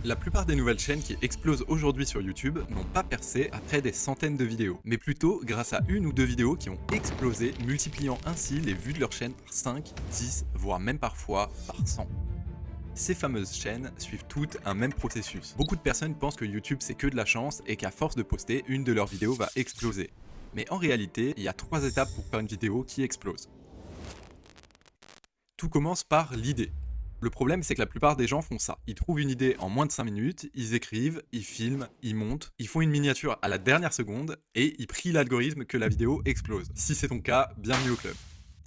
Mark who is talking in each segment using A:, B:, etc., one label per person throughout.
A: La plupart des nouvelles chaînes qui explosent aujourd'hui sur YouTube n'ont pas percé après des centaines de vidéos, mais plutôt grâce à une ou deux vidéos qui ont explosé, multipliant ainsi les vues de leur chaîne par 5, 10, voire même parfois par 100. Ces fameuses chaînes suivent toutes un même processus. Beaucoup de personnes pensent que YouTube c'est que de la chance et qu'à force de poster, une de leurs vidéos va exploser. Mais en réalité, il y a 3 étapes pour faire une vidéo qui explose. Tout commence par l'idée. Le problème, c'est que la plupart des gens font ça. Ils trouvent une idée en moins de 5 minutes, ils écrivent, ils filment, ils montent, ils font une miniature à la dernière seconde et ils prient l'algorithme que la vidéo explose. Si c'est ton cas, bienvenue au club.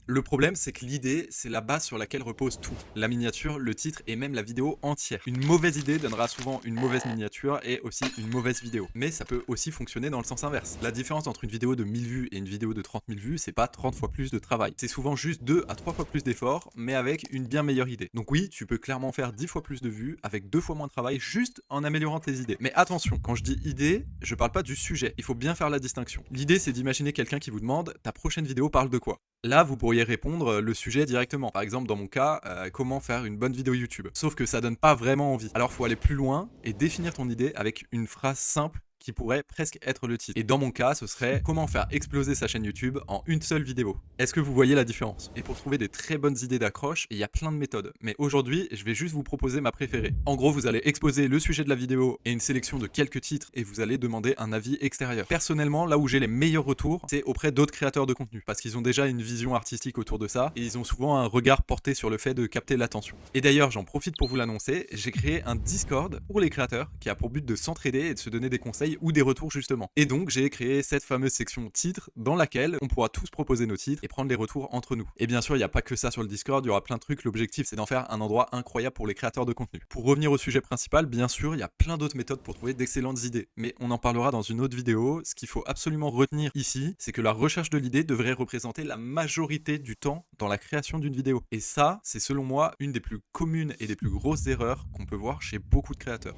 A: Le problème, c'est que l'idée, c'est la base sur laquelle repose tout. La miniature, le titre et même la vidéo entière. Une mauvaise idée donnera souvent une mauvaise miniature et aussi une mauvaise vidéo. Mais ça peut aussi fonctionner dans le sens inverse. La différence entre une vidéo de 1000 vues et une vidéo de 30 000 vues, c'est pas 30 fois plus de travail. C'est souvent juste 2 à 3 fois plus d'efforts, mais avec une bien meilleure idée. Donc oui, tu peux clairement faire 10 fois plus de vues avec 2 fois moins de travail juste en améliorant tes idées. Mais attention, quand je dis idée, je parle pas du sujet. Il faut bien faire la distinction. L'idée, c'est d'imaginer quelqu'un qui vous demande ta prochaine vidéo parle de quoi. Là, vous pourriez répondre le sujet directement. Par exemple, dans mon cas, comment faire une bonne vidéo YouTube. Sauf que ça donne pas vraiment envie. Alors, faut aller plus loin et définir ton idée avec une phrase simple qui pourrait presque être le titre. Et dans mon cas, ce serait comment faire exploser sa chaîne YouTube en une seule vidéo. Est-ce que vous voyez la différence? Et pour trouver des très bonnes idées d'accroche, il y a plein de méthodes. Mais aujourd'hui, je vais juste vous proposer ma préférée. En gros, vous allez exposer le sujet de la vidéo et une sélection de quelques titres et vous allez demander un avis extérieur. Personnellement, là où j'ai les meilleurs retours, c'est auprès d'autres créateurs de contenu. Parce qu'ils ont déjà une vision artistique autour de ça et ils ont souvent un regard porté sur le fait de capter l'attention. Et d'ailleurs, j'en profite pour vous l'annoncer, j'ai créé un Discord pour les créateurs qui a pour but de s'entraider et de se donner des conseils ou des retours justement. Et donc j'ai créé cette fameuse section titres dans laquelle on pourra tous proposer nos titres et prendre les retours entre nous. Et bien sûr, il n'y a pas que ça sur le Discord, il y aura plein de trucs. L'objectif, c'est d'en faire un endroit incroyable pour les créateurs de contenu. Pour revenir au sujet principal, bien sûr, il y a plein d'autres méthodes pour trouver d'excellentes idées. Mais on en parlera dans une autre vidéo. Ce qu'il faut absolument retenir ici, c'est que la recherche de l'idée devrait représenter la majorité du temps dans la création d'une vidéo. Et ça, c'est selon moi une des plus communes et des plus grosses erreurs qu'on peut voir chez beaucoup de créateurs.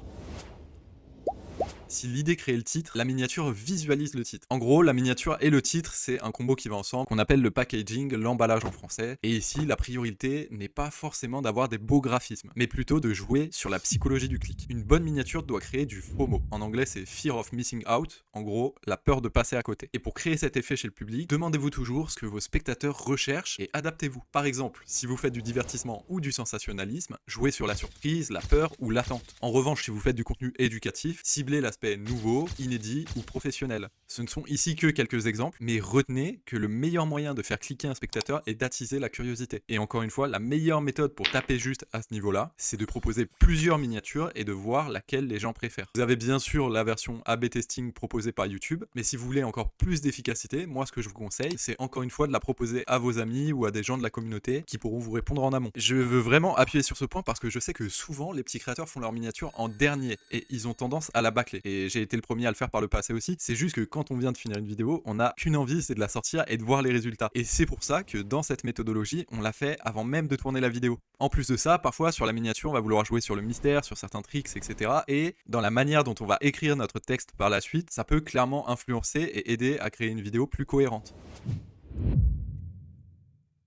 A: Si l'idée crée le titre, la miniature visualise le titre. En gros, la miniature et le titre, c'est un combo qui va ensemble, qu'on appelle le packaging, l'emballage en français. Et ici, la priorité n'est pas forcément d'avoir des beaux graphismes, mais plutôt de jouer sur la psychologie du clic. Une bonne miniature doit créer du FOMO. En anglais, c'est Fear of Missing Out. En gros, la peur de passer à côté. Et pour créer cet effet chez le public, demandez-vous toujours ce que vos spectateurs recherchent et adaptez-vous. Par exemple, si vous faites du divertissement ou du sensationnalisme, jouez sur la surprise, la peur ou l'attente. En revanche, si vous faites du contenu éducatif, ciblez l'aspect nouveau, inédit ou professionnel. Ce ne sont ici que quelques exemples, mais retenez que le meilleur moyen de faire cliquer un spectateur est d'attiser la curiosité. Et encore une fois, la meilleure méthode pour taper juste à ce niveau-là, c'est de proposer plusieurs miniatures et de voir laquelle les gens préfèrent. Vous avez bien sûr la version A/B testing proposée par YouTube, mais si vous voulez encore plus d'efficacité, moi ce que je vous conseille, c'est encore une fois de la proposer à vos amis ou à des gens de la communauté qui pourront vous répondre en amont. Je veux vraiment appuyer sur ce point parce que je sais que souvent les petits créateurs font leur miniature en dernier et ils ont tendance à la bâcler. Et j'ai été le premier à le faire par le passé aussi. C'est juste que quand on vient de finir une vidéo, on n'a qu'une envie, c'est de la sortir et de voir les résultats. Et c'est pour ça que dans cette méthodologie, on l'a fait avant même de tourner la vidéo. En plus de ça, parfois sur la miniature, on va vouloir jouer sur le mystère, sur certains tricks, etc. Et dans la manière dont on va écrire notre texte par la suite, ça peut clairement influencer et aider à créer une vidéo plus cohérente.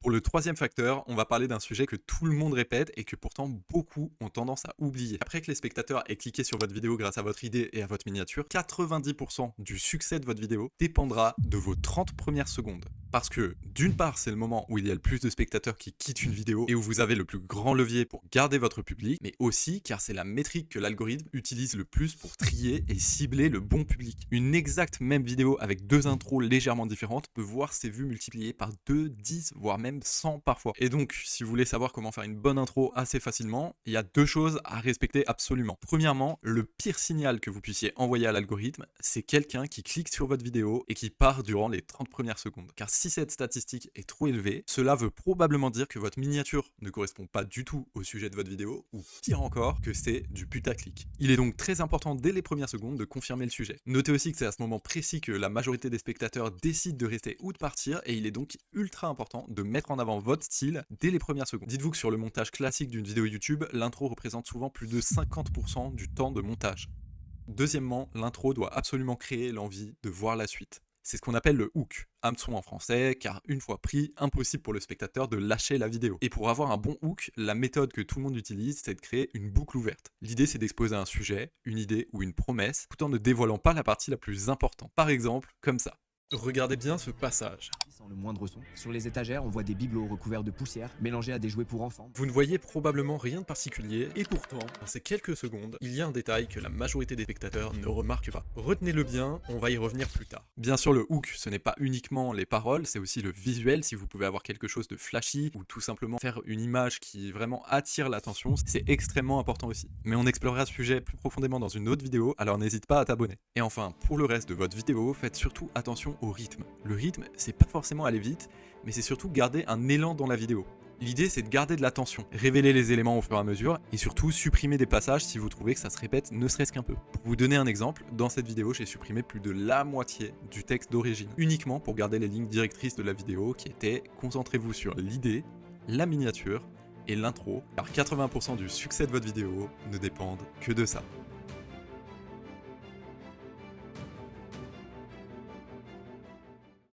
A: Pour le troisième facteur, on va parler d'un sujet que tout le monde répète et que pourtant beaucoup ont tendance à oublier. Après que les spectateurs aient cliqué sur votre vidéo grâce à votre idée et à votre miniature, 90% du succès de votre vidéo dépendra de vos 30 premières secondes. Parce que d'une part, c'est le moment où il y a le plus de spectateurs qui quittent une vidéo et où vous avez le plus grand levier pour garder votre public, mais aussi car c'est la métrique que l'algorithme utilise le plus pour trier et cibler le bon public. Une exacte même vidéo avec 2 intros légèrement différentes peut voir ses vues multipliées par 2, 10, voire même 100 parfois. Et donc, si vous voulez savoir comment faire une bonne intro assez facilement, il y a 2 choses à respecter absolument. Premièrement, le pire signal que vous puissiez envoyer à l'algorithme, c'est quelqu'un qui clique sur votre vidéo et qui part durant les 30 premières secondes. Car si cette statistique est trop élevée, cela veut probablement dire que votre miniature ne correspond pas du tout au sujet de votre vidéo, ou pire encore, que c'est du putaclic. Il est donc très important dès les premières secondes de confirmer le sujet. Notez aussi que c'est à ce moment précis que la majorité des spectateurs décident de rester ou de partir, et il est donc ultra important de mettre en avant votre style dès les premières secondes. Dites-vous que sur le montage classique d'une vidéo YouTube, l'intro représente souvent plus de 50% du temps de montage. Deuxièmement, l'intro doit absolument créer l'envie de voir la suite. C'est ce qu'on appelle le hook, hameçon en français, car une fois pris, impossible pour le spectateur de lâcher la vidéo. Et pour avoir un bon hook, la méthode que tout le monde utilise, c'est de créer une boucle ouverte. L'idée, c'est d'exposer un sujet, une idée ou une promesse, tout en ne dévoilant pas la partie la plus importante. Par exemple, comme ça. Regardez bien ce passage.
B: Sans le moindre son. Sur les étagères, on voit des bibelots recouverts de poussière, mélangés à des jouets pour enfants.
A: Vous ne voyez probablement rien de particulier, et pourtant, dans ces quelques secondes, il y a un détail que la majorité des spectateurs ne remarquent pas. Retenez-le bien, on va y revenir plus tard. Bien sûr, le hook, ce n'est pas uniquement les paroles, c'est aussi le visuel. Si vous pouvez avoir quelque chose de flashy, ou tout simplement faire une image qui vraiment attire l'attention, c'est extrêmement important aussi. Mais on explorera ce sujet plus profondément dans une autre vidéo, alors n'hésite pas à t'abonner. Et enfin, pour le reste de votre vidéo, faites surtout attention au rythme. Le rythme, c'est pas forcément aller vite, mais c'est surtout garder un élan dans la vidéo. L'idée, c'est de garder de l'attention, révéler les éléments au fur et à mesure, et surtout supprimer des passages si vous trouvez que ça se répète ne serait-ce qu'un peu. Pour vous donner un exemple, dans cette vidéo, j'ai supprimé plus de la moitié du texte d'origine, uniquement pour garder les lignes directrices de la vidéo qui étaient « Concentrez-vous sur l'idée, la miniature et l'intro, car 80% du succès de votre vidéo ne dépendent que de ça ».